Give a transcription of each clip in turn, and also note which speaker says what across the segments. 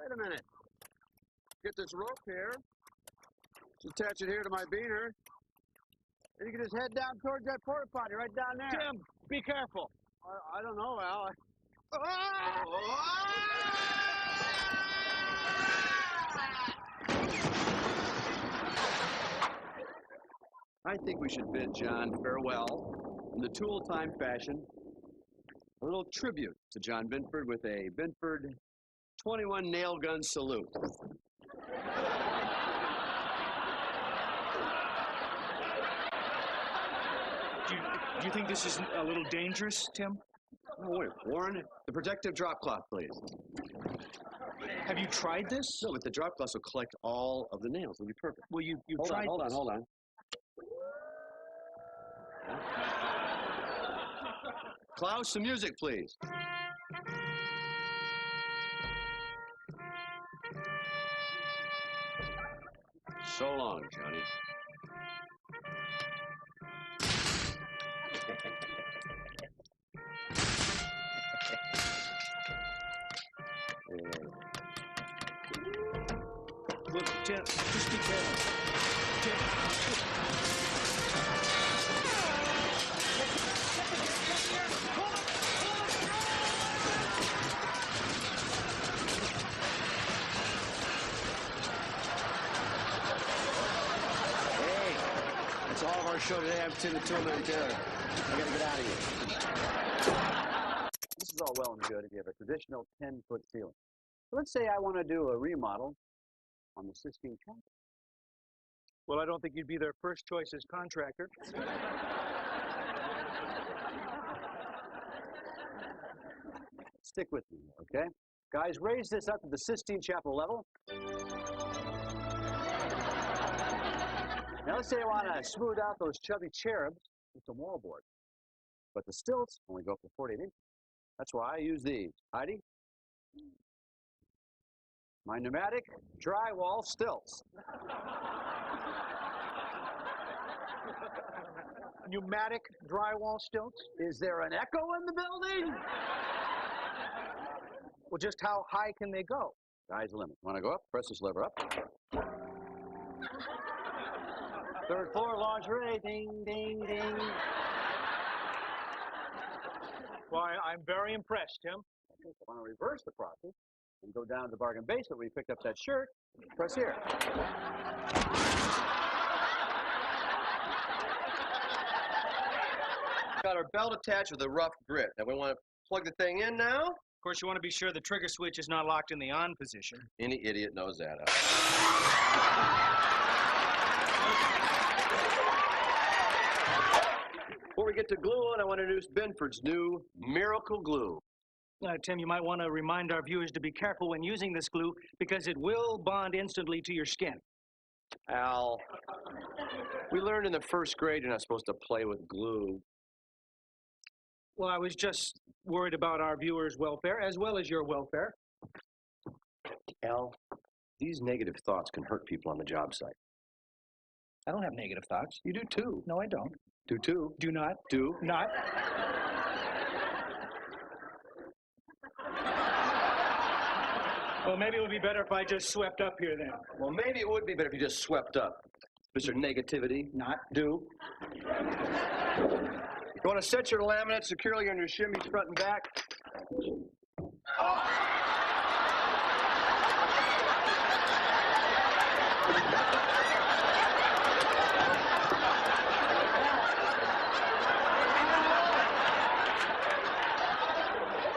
Speaker 1: Wait a minute. Get this rope here. Just attach it here to my beaner. And you can just head down towards that porta potty right down there.
Speaker 2: Tim, be careful.
Speaker 1: I don't know, Al. I think we should bid John farewell in the Tool Time fashion. A little tribute to John Binford with a Binford 21 nail gun salute.
Speaker 2: Do you think this is a little dangerous, Tim?
Speaker 1: Oh, wait, Warren, the protective drop cloth, please.
Speaker 2: Have you tried this?
Speaker 1: No, but the drop cloth will collect all of the nails. It'll be perfect.
Speaker 2: Well, you've tried this.
Speaker 1: Hold on. Klaus, some music, please. So long, Johnny.
Speaker 2: Look, Tim, just be careful.
Speaker 1: Hey, that's all of our show today. I'm Tim the Toolman Taylor. I gotta get out of here. This is all well and good if you have a traditional 10-foot ceiling. But let's say I want to do a remodel on the Sistine Chapel.
Speaker 2: Well, I don't think you'd be their first choice as contractor.
Speaker 1: Stick with me, okay? Guys, raise this up to the Sistine Chapel level. Now, let's say I want to smooth out those chubby cherubs with some wallboard. But the stilts only go up to 48 inches. That's why I use these. Heidi? My pneumatic drywall stilts.
Speaker 2: Pneumatic drywall stilts?
Speaker 1: Is there an echo in the building?
Speaker 2: Well, just how high can they go?
Speaker 1: Sky's the limit. Want to go up? Press this lever up. Third floor lingerie. Ding, ding, ding.
Speaker 2: Well, I'm very impressed, Tim.
Speaker 1: Okay, so I want to reverse the process and go down to the bargain basement where you picked up that shirt. Press here. Got our belt attached with a rough grip. Now we want to plug the thing in now.
Speaker 2: Of course, you want to be sure the trigger switch is not locked in the on position.
Speaker 1: Any idiot knows that. Before we get to glue on, I want to introduce Binford's new Miracle Glue.
Speaker 2: Tim, you might want to remind our viewers to be careful when using this glue because it will bond instantly to your skin.
Speaker 1: Al, we learned in the first grade you're not supposed to play with glue.
Speaker 2: Well, I was just worried about our viewers' welfare as well as your welfare.
Speaker 1: Al, these negative thoughts can hurt people on the job site.
Speaker 2: I don't have negative thoughts.
Speaker 1: You do too.
Speaker 2: No, I don't.
Speaker 1: Do too.
Speaker 2: Do not.
Speaker 1: Do
Speaker 2: not. Well, maybe it would be better if I just swept up here then.
Speaker 1: Well, maybe it would be better if you just swept up. Mr. Negativity.
Speaker 2: Not.
Speaker 1: Do. You want to set your laminate securely on your shimmies front and back? Oh!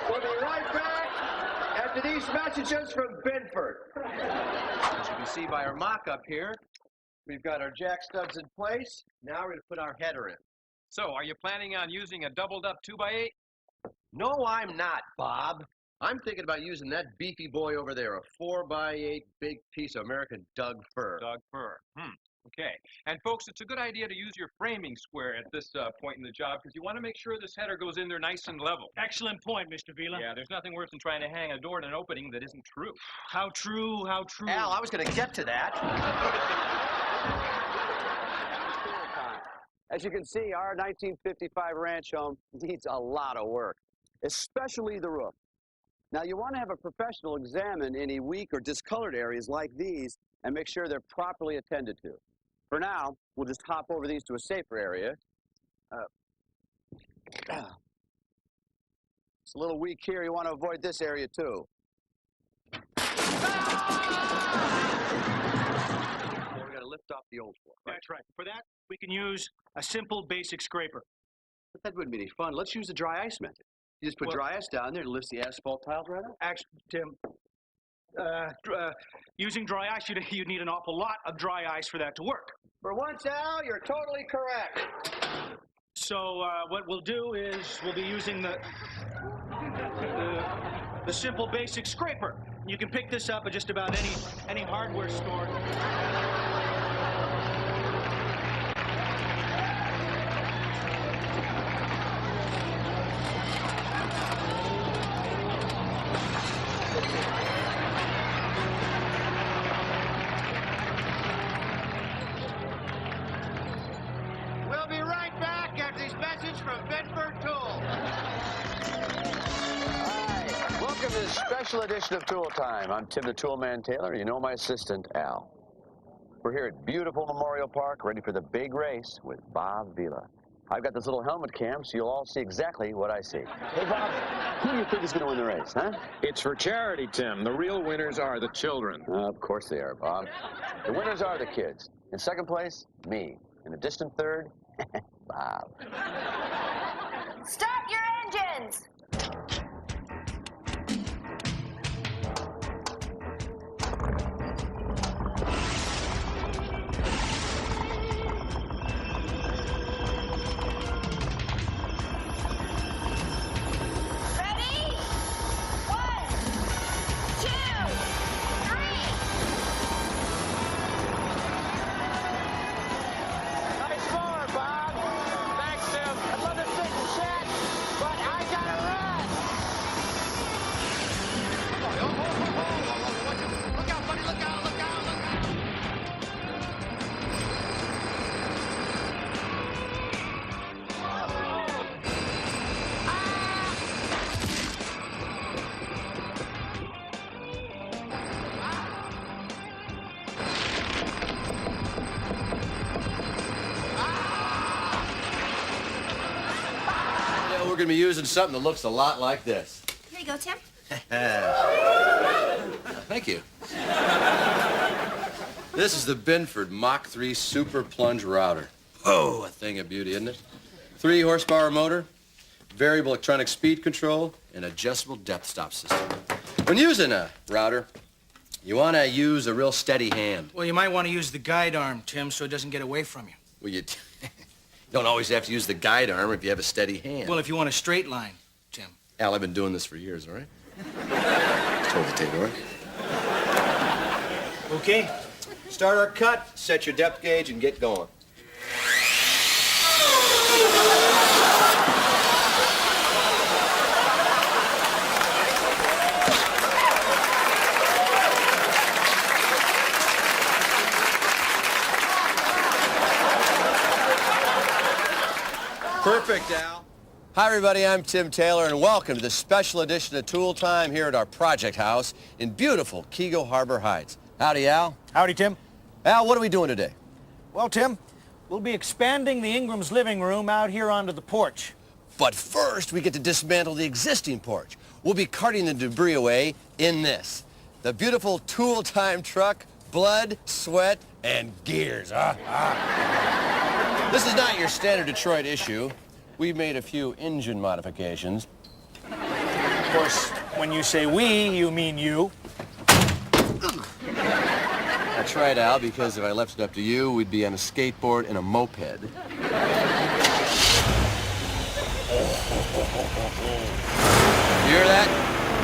Speaker 1: We'll be right back after these messages from Binford. As you can see by our mock-up here, we've got our jack studs in place. Now we're going to put our header in.
Speaker 3: So, are you planning on using a doubled-up 2x8?
Speaker 1: No, I'm not, Bob. I'm thinking about using that beefy boy over there, a 4x8 big piece of American Doug fir.
Speaker 3: Doug fir. Okay. And, folks, it's a good idea to use your framing square at this point in the job because you want to make sure this header goes in there nice and level.
Speaker 2: Excellent point, Mr. Vila.
Speaker 3: Yeah, there's nothing worse than trying to hang a door in an opening that isn't true.
Speaker 2: How true, how true.
Speaker 1: Al, I was going to get to that. As you can see, our 1955 ranch home needs a lot of work, especially the roof. Now, you want to have a professional examine any weak or discolored areas like these and make sure they're properly attended to. For now, we'll just hop over these to a safer area. It's a little weak here. You want to avoid this area, too. We're going to lift off the old floor.
Speaker 2: That's right. For that, we can use a simple basic scraper.
Speaker 1: But that wouldn't be any fun. Let's use the dry ice method. You just put dry ice down there and lifts the asphalt tiles right up.
Speaker 2: Actually, Tim, using dry ice, you'd need an awful lot of dry ice for that to work.
Speaker 1: For once, Al, you're totally correct.
Speaker 2: So what we'll do is we'll be using the simple basic scraper. You can pick this up at just about any hardware store.
Speaker 1: We'll be right back after this message from Bedford Tool. Hi, welcome to this special edition of Tool Time. I'm Tim the Toolman Taylor. You know my assistant, Al. We're here at beautiful Memorial Park, ready for the big race with Bob Vila. I've got this little helmet cam, so you'll all see exactly what I see. Hey, Bob, who do you think is going to win the race, huh?
Speaker 4: It's for charity, Tim. The real winners are the children.
Speaker 1: Of course they are, Bob. The winners are the kids. In second place, me. In a distant third, Bob.
Speaker 5: Stop your engines! Ready? 1, 2, 3.
Speaker 1: Nice mower, Bob. Thanks, Tim. I'd love to sit and chat, but I gotta run. Look out, buddy. Look out, look out, look out. We're going to be using something that looks a lot like this.
Speaker 5: Here you go, Tim.
Speaker 1: Thank you. This is the Binford Mach 3 Super Plunge Router. Oh, a thing of beauty, isn't it? 3 horsepower motor, variable electronic speed control, and adjustable depth stop system. When using a router, you want to use a real steady hand.
Speaker 2: Well, you might want to use the guide arm, Tim, so it doesn't get away from you.
Speaker 1: Well, you don't always have to use the guide arm if you have a steady hand.
Speaker 2: Well, if you want a straight line, Tim.
Speaker 1: Al, I've been doing this for years, all right? Told you, Taylor.
Speaker 2: Okay.
Speaker 1: Start our cut, set your depth gauge, and get going. Perfect, Al. Hi, everybody. I'm Tim Taylor, and welcome to this special edition of Tool Time here at our project house in beautiful Kego Harbor Heights. Howdy, Al.
Speaker 6: Howdy, Tim.
Speaker 1: Al, what are we doing today?
Speaker 6: Well, Tim, we'll be expanding the Ingram's living room out here onto the porch.
Speaker 1: But first, we get to dismantle the existing porch. We'll be carting the debris away in this. The beautiful Tool Time truck, blood, sweat, and gears. This is not your standard Detroit issue. We've made a few engine modifications.
Speaker 6: Of course, when you say we, you mean you.
Speaker 1: That's right, Al, because if I left it up to you, we'd be on a skateboard and a moped. You hear that?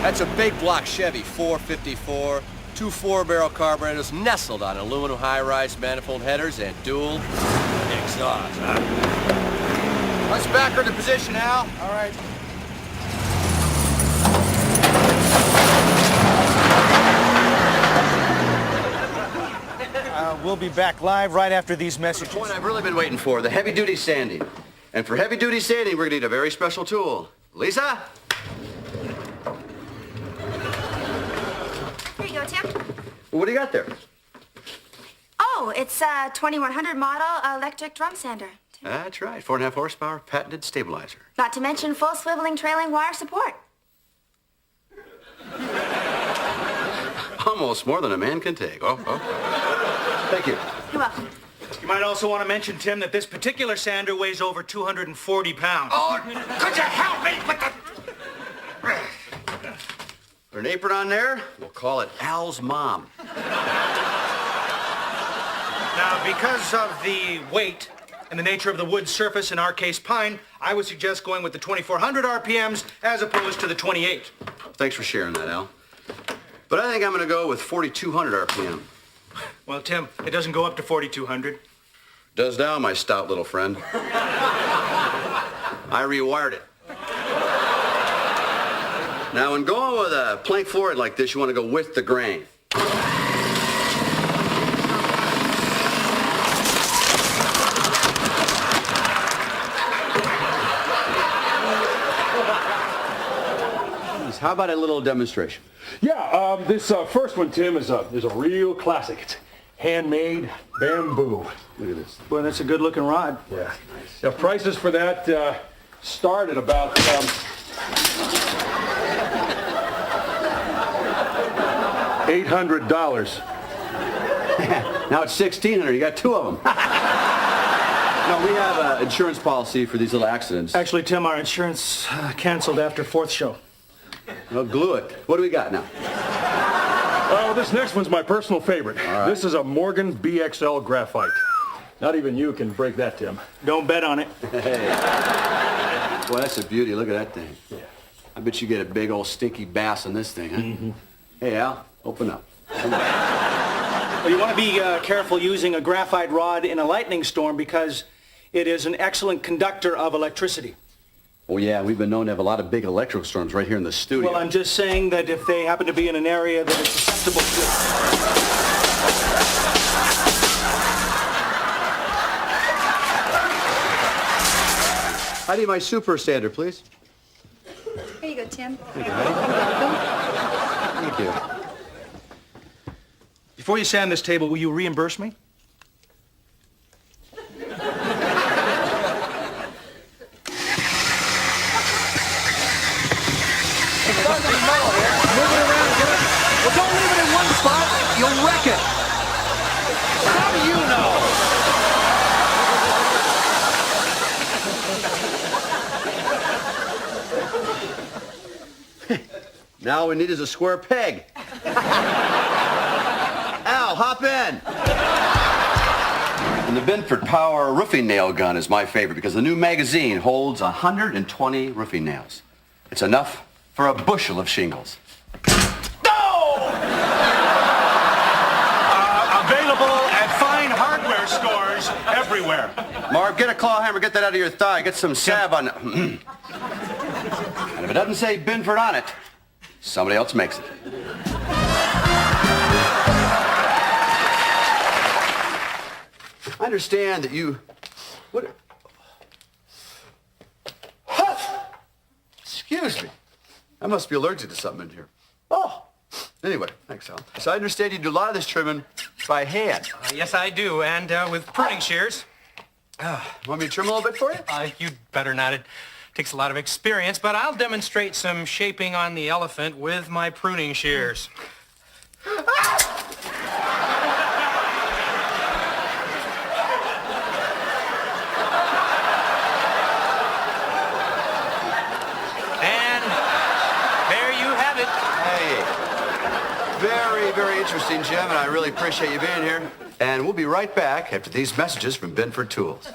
Speaker 1: That's a big block Chevy 454, 2 4-barrel carburetors nestled on aluminum high-rise manifold headers and dual exhaust. Let's back her into position, Al.
Speaker 6: All right. We'll be back live right after these messages.
Speaker 1: The point I've really been waiting for, the heavy-duty sanding. And for heavy-duty sanding, we're going to need a very special tool. Lisa?
Speaker 5: Here you go, Tim.
Speaker 1: What do you got there?
Speaker 5: Oh, it's a 2100 model electric drum sander.
Speaker 1: That's right. 4.5 horsepower, patented stabilizer.
Speaker 5: Not to mention full swiveling trailing wire support.
Speaker 1: Almost more than a man can take. Oh. Thank you.
Speaker 5: You're welcome.
Speaker 6: You might also want to mention, Tim, that this particular sander weighs over 240 pounds.
Speaker 1: Oh, could you help me with the... Put an apron on there, we'll call it Al's mom.
Speaker 6: Now, because of the weight and the nature of the wood surface, in our case pine, I would suggest going with the 2400 RPMs as opposed to the 28.
Speaker 1: Thanks for sharing that, Al. But I think I'm going to go with 4,200 RPM.
Speaker 6: Well, Tim, it doesn't go up to 4,200.
Speaker 1: Does now, my stout little friend. I rewired it. Now, when going with a plank forward like this, you want to go with the grain. How about a little demonstration?
Speaker 7: Yeah, this first one, Tim, is a real classic. It's handmade bamboo. Look at this.
Speaker 6: Well, that's a good-looking rod.
Speaker 7: Yeah. Now, prices for that start at about $800.
Speaker 1: Now it's $1,600. You got two of them. No, we have an insurance policy for these little accidents.
Speaker 6: Actually, Tim, our insurance canceled after fourth show.
Speaker 1: Well, glue it. What do we got now?
Speaker 7: Oh, this next one's my personal favorite.
Speaker 1: All right.
Speaker 7: This is a Morgan BXL graphite. Not even you can break that, Tim.
Speaker 6: Don't bet on it.
Speaker 1: Hey. Boy, that's a beauty. Look at that thing.
Speaker 7: Yeah.
Speaker 1: I bet you get a big old stinky bass in this thing, huh? Mm-hmm. Hey, Al, open up. Come on.
Speaker 6: Well, you want to be careful using a graphite rod in a lightning storm because it is an excellent conductor of electricity.
Speaker 1: Oh, yeah, we've been known to have a lot of big electrical storms right here in the studio.
Speaker 6: Well, I'm just saying that if they happen to be in an area that is susceptible to...
Speaker 1: I need my super sander, please.
Speaker 5: Here you go, Tim.
Speaker 1: Thank you, honey. Thank you.
Speaker 6: Before you sand this table, will you reimburse me?
Speaker 1: Well, don't leave it in one spot. You'll wreck it. How do you know? Now all we need is a square peg. Al, hop in. And the Binford Power roofing nail gun is my favorite because the new magazine holds 120 roofing nails. It's enough for a bushel of shingles.
Speaker 6: Available at fine hardware stores everywhere.
Speaker 1: Marv, get a claw hammer, get that out of your thigh, get some salve on it. And if it doesn't say Binford on it, somebody else makes it. I understand that you... What? Excuse me. I must be allergic to something in here. Oh. Anyway, thanks, Al. So I understand you do a lot of this trimming by hand.
Speaker 8: Yes, I do, and with pruning shears.
Speaker 1: Want me to trim a little bit for you?
Speaker 8: You'd better not. It takes a lot of experience, but I'll demonstrate some shaping on the elephant with my pruning shears. And there you have it.
Speaker 1: Hey. Very, very interesting, Jim, and I really appreciate you being here. And we'll be right back after these messages from Binford Tools.